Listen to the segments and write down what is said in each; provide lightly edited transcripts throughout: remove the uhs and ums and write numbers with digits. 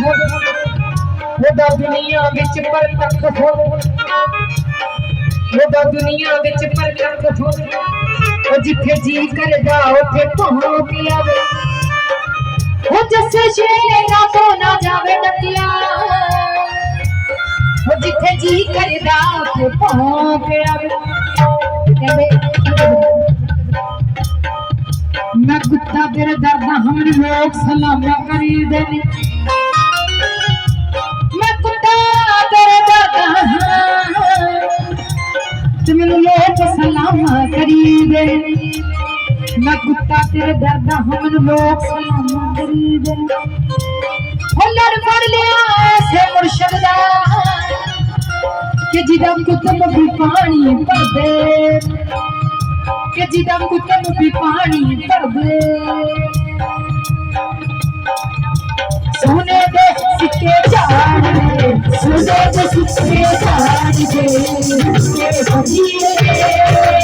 हो ओदा दुनिया विच परतख हो ओदा दुनिया विच परतख हो ओ जिथे जी करदा उथे पहुंच आवे ओ जैसे शेरा तो ना जावे डकिया ओ जिथे जी करदा उथे पहुंच आवे मैं कुत्ता तेरे दर्द हम लोग सलाम करी देनी मैं कुत्ता तेरे दर्द तुम लोग सलाम करी देनी मैं कुत्ता तेरे दर्द हम लोग सलाम करी देनी लड़ फड़ लिया ऐसे मुर्शद दा कि जिदा कुतुब भी पानी भर दे कि जिदा कुतुब भी पानी भर दे सोने दे सिक्के झाड़ दे सोने दे सिक्के झाड़ दे तेरे वजीरे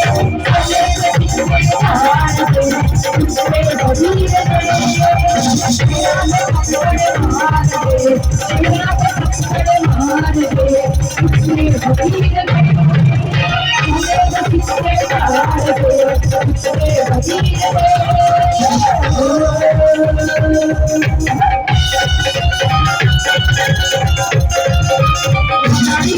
सोने दे सिक्के झाड़ दे तेरे वजीरे मार दे मार दे तेरे वजीरे Thank you.